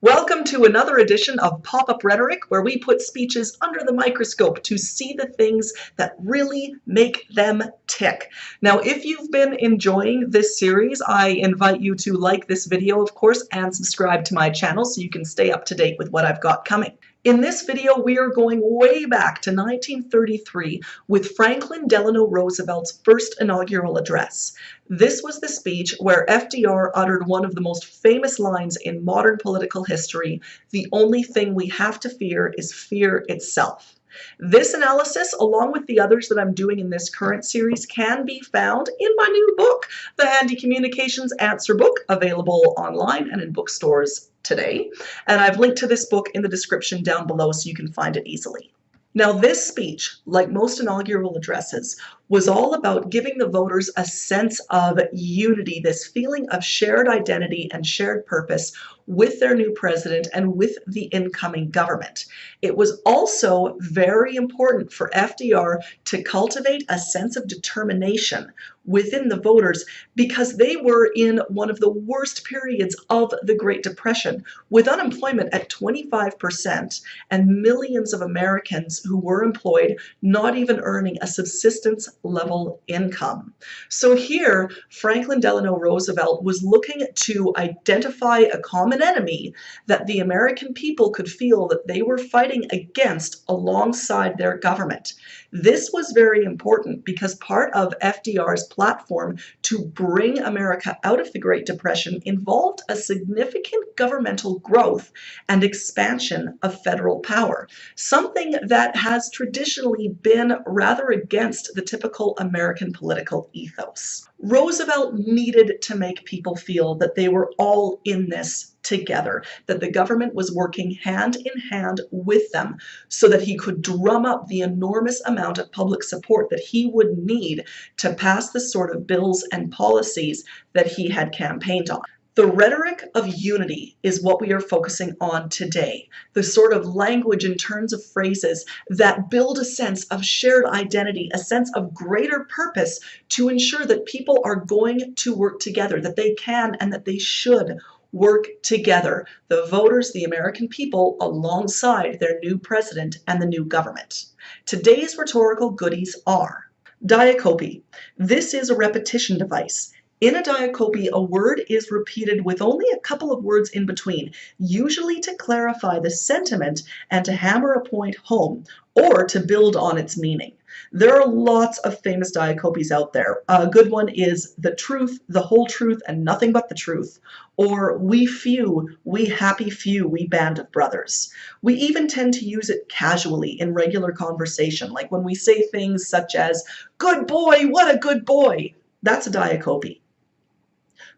Welcome to another edition of Pop Up Rhetoric, where we put speeches under the microscope to see the things that really make them tick. Now, if you've been enjoying this series, I invite you to like this video, of course, and subscribe to my channel so you can stay up to date with what I've got coming. In this video, we are going way back to 1933 with Franklin Delano Roosevelt's first inaugural address. This was the speech where FDR uttered one of the most famous lines in modern political history: "The only thing we have to fear is fear itself." This analysis, along with the others that I'm doing in this current series, can be found in my new book, The Handy Communications Answer Book, available online and in bookstores today. And I've linked to this book in the description down below so you can find it easily. Now, this speech, like most inaugural addresses, was all about giving the voters a sense of unity, this feeling of shared identity and shared purpose with their new president and with the incoming government. It was also very important for FDR to cultivate a sense of determination within the voters because they were in one of the worst periods of the Great Depression, with unemployment at 25% and millions of Americans who were employed not even earning a subsistence level income. So here, Franklin Delano Roosevelt was looking to identify a common enemy that the American people could feel that they were fighting against alongside their government. This was very important because part of FDR's platform to bring America out of the Great Depression involved a significant governmental growth and expansion of federal power, something that has traditionally been rather against the typical American political ethos. Roosevelt needed to make people feel that they were all in this together, that the government was working hand in hand with them so that he could drum up the enormous amount of public support that he would need to pass the sort of bills and policies that he had campaigned on. The rhetoric of unity is what we are focusing on today, the sort of language in terms of phrases that build a sense of shared identity, a sense of greater purpose to ensure that people are going to work together, that they can and that they should work together, the voters, the American people, alongside their new president and the new government. Today's rhetorical goodies are Diacope. This is a repetition device. In a diacope, a word is repeated with only a couple of words in between, usually to clarify the sentiment and to hammer a point home or to build on its meaning. There are lots of famous diacopes out there. A good one is "the truth, the whole truth, and nothing but the truth," or "we few, we happy few, we band of brothers." We even tend to use it casually in regular conversation, like when we say things such as, "Good boy, what a good boy." That's a diacope.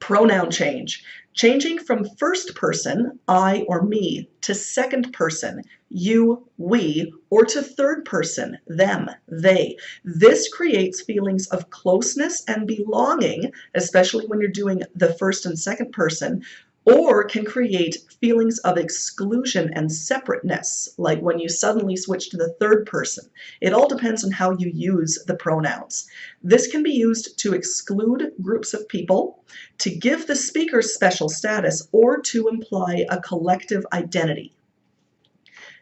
Pronoun change. Changing from first person, I or me, to second person, you, we, or to third person, them, they. This creates feelings of closeness and belonging, especially when you're doing the first and second person, or can create feelings of exclusion and separateness, like when you suddenly switch to the third person. It all depends on how you use the pronouns. This can be used to exclude groups of people, to give the speaker special status, or to imply a collective identity.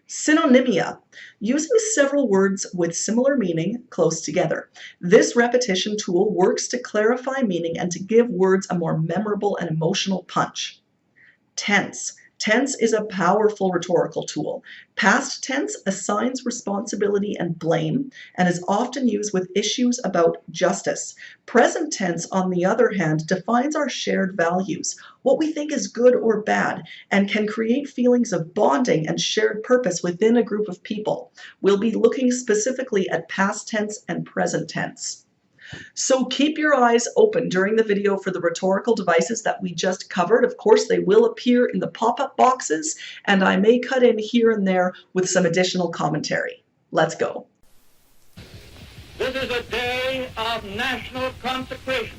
Synonymia, using several words with similar meaning close together. This repetition tool works to clarify meaning and to give words a more memorable and emotional punch. Tense. Tense is a powerful rhetorical tool. Past tense assigns responsibility and blame and is often used with issues about justice. Present tense, on the other hand, defines our shared values, what we think is good or bad, and can create feelings of bonding and shared purpose within a group of people. We'll be looking specifically at past tense and present tense. So keep your eyes open during the video for the rhetorical devices that we just covered. Of course, they will appear in the pop-up boxes, and I may cut in here and there with some additional commentary. Let's go. This is a day of national consecration,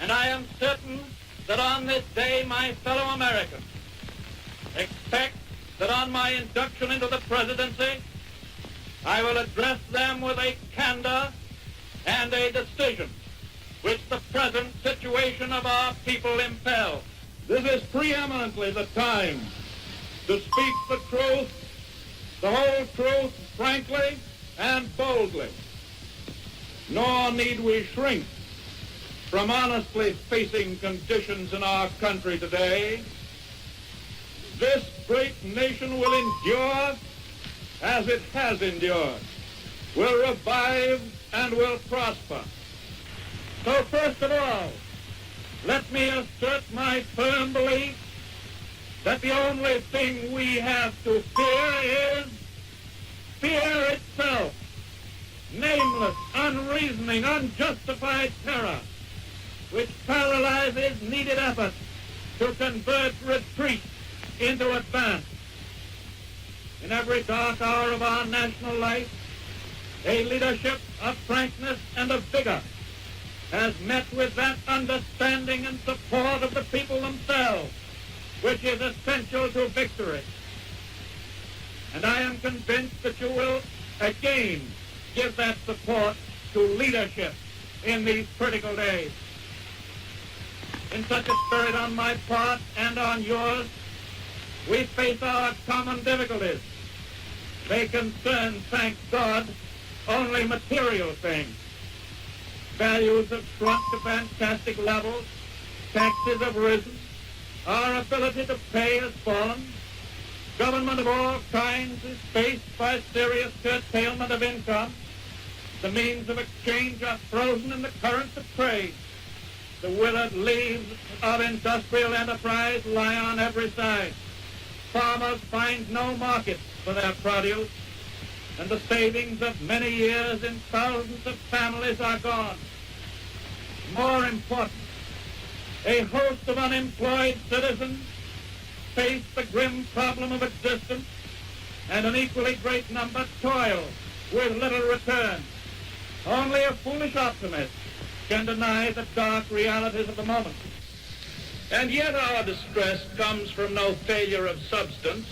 and I am certain that on this day my fellow Americans expect that on my induction into the presidency I will address them with a candor and a decision which the present situation of our people impels. This is preeminently the time to speak the truth, the whole truth, frankly and boldly. Nor need we shrink from honestly facing conditions in our country today. This great nation will endure as it has endured, will revive and will prosper. So first of all, let me assert my firm belief that the only thing we have to fear is fear itself. Nameless, unreasoning, unjustified terror, which paralyzes needed effort to convert retreat into advance. In every dark hour of our national life, a leadership of frankness and of vigor has met with that understanding and support of the people themselves, which is essential to victory. And I am convinced that you will again give that support to leadership in these critical days. In such a spirit on my part and on yours, we face our common difficulties. They concern, thank God, only material things. Values have shrunk to fantastic levels, taxes have risen, our ability to pay has fallen, government of all kinds is faced by serious curtailment of income, the means of exchange are frozen in the currents of trade, the withered leaves of industrial enterprise lie on every side, farmers find no market for their produce, and the savings of many years in thousands of families are gone. More important, a host of unemployed citizens face the grim problem of existence, and an equally great number toil with little return. Only a foolish optimist can deny the dark realities of the moment. And yet our distress comes from no failure of substance.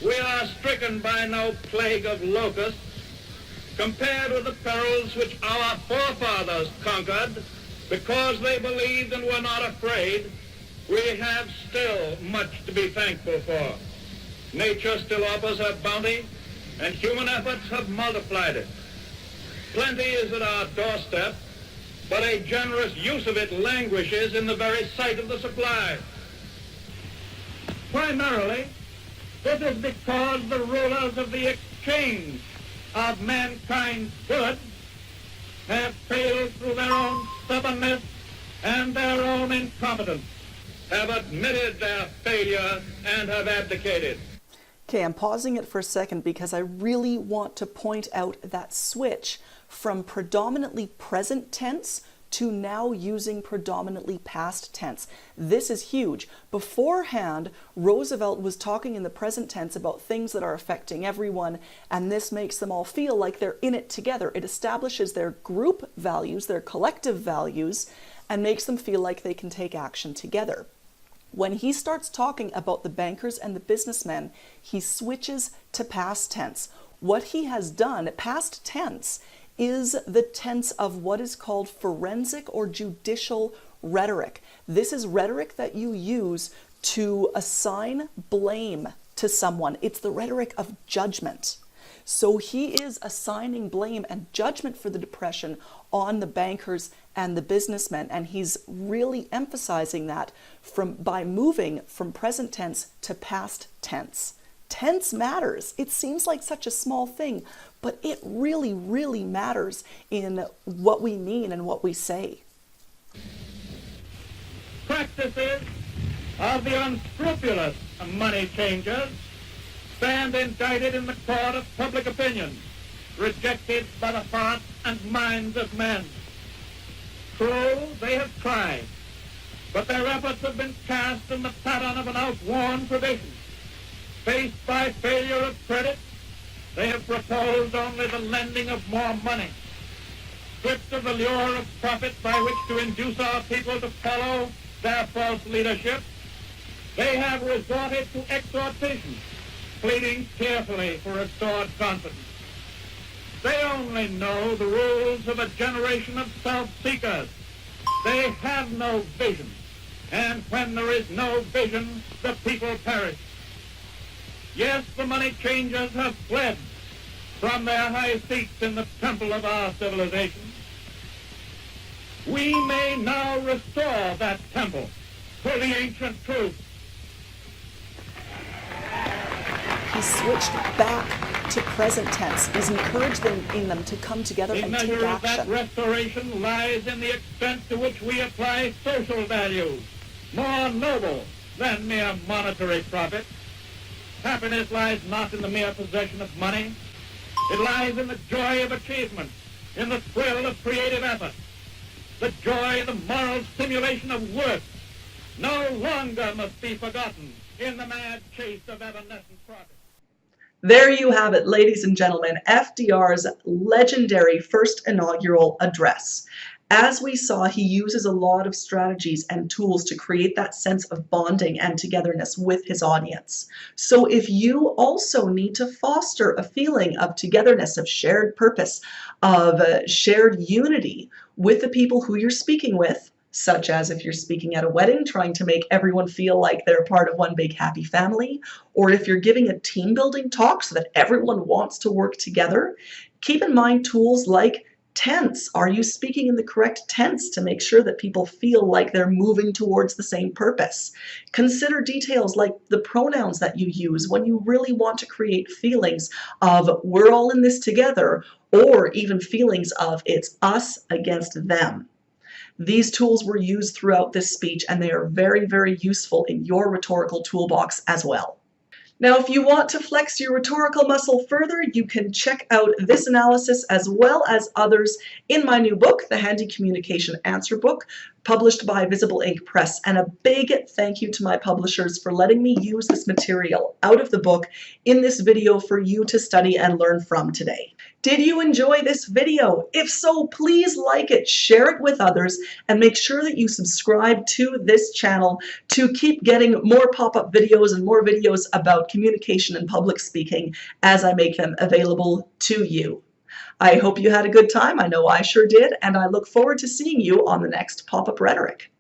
We are stricken by no plague of locusts. Compared with the perils which our forefathers conquered because they believed and were not afraid, we have still much to be thankful for. Nature still offers her bounty, and human efforts have multiplied it. Plenty is at our doorstep, but a generous use of it languishes in the very sight of the supply. Primarily, this is because the rulers of the exchange of mankind's goods have failed through their own stubbornness and their own incompetence, have admitted their failure and have abdicated. Okay, I'm pausing it for a second because I really want to point out that switch from predominantly present tense to now using predominantly past tense. This is huge. Beforehand, Roosevelt was talking in the present tense about things that are affecting everyone, and this makes them all feel like they're in it together. It establishes their group values, their collective values, and makes them feel like they can take action together. When he starts talking about the bankers and the businessmen, he switches to past tense. What he has done, past tense, is the tense of what is called forensic or judicial rhetoric. This is rhetoric that you use to assign blame to someone. It's the rhetoric of judgment. So he is assigning blame and judgment for the depression on the bankers and the businessmen, and he's really emphasizing that by moving from present tense to past tense. Tense matters. It seems like such a small thing, but it really, really matters in what we mean and what we say. Practices of the unscrupulous money changers stand indicted in the court of public opinion, rejected by the hearts and minds of men. True, they have tried, but their efforts have been cast in the pattern of an outworn tradition. Faced by failure of credit, they have proposed only the lending of more money. Stripped of the lure of profit by which to induce our people to follow their false leadership, they have resorted to exhortation, pleading tearfully for restored confidence. They only know the rules of a generation of self-seekers. They have no vision. And when there is no vision, the people perish. Yes, the money changers have fled from their high seats in the temple of our civilization. We may now restore that temple to the ancient truth. He switched back to present tense. He's encouraged them in them to come together and take The measure of that action. restoration lies in the extent to which we apply social values, more noble than mere monetary profit. Happiness lies not in the mere possession of money. It lies in the joy of achievement, in the thrill of creative effort. The joy, the moral stimulation of work no longer must be forgotten in the mad chase of evanescent profit. There you have it, ladies and gentlemen, FDR's legendary first inaugural address. As we saw, he uses a lot of strategies and tools to create that sense of bonding and togetherness with his audience. So if you also need to foster a feeling of togetherness, of shared purpose, of shared unity with the people who you're speaking with, such as if you're speaking at a wedding, trying to make everyone feel like they're part of one big happy family, or if you're giving a team building talk so that everyone wants to work together, keep in mind tools like tense. Are you speaking in the correct tense to make sure that people feel like they're moving towards the same purpose? Consider details like the pronouns that you use when you really want to create feelings of we're all in this together, or even feelings of it's us against them. These tools were used throughout this speech, and they are very, very useful in your rhetorical toolbox as well. Now, if you want to flex your rhetorical muscle further, you can check out this analysis as well as others in my new book, The Handy Communication Answer Book, published by Visible Ink Press. And a big thank you to my publishers for letting me use this material out of the book in this video for you to study and learn from today. Did you enjoy this video? If so, please like it, share it with others, and make sure that you subscribe to this channel to keep getting more pop-up videos and more videos about communication and public speaking as I make them available to you. I hope you had a good time. I know I sure did, and I look forward to seeing you on the next Pop Up Rhetoric.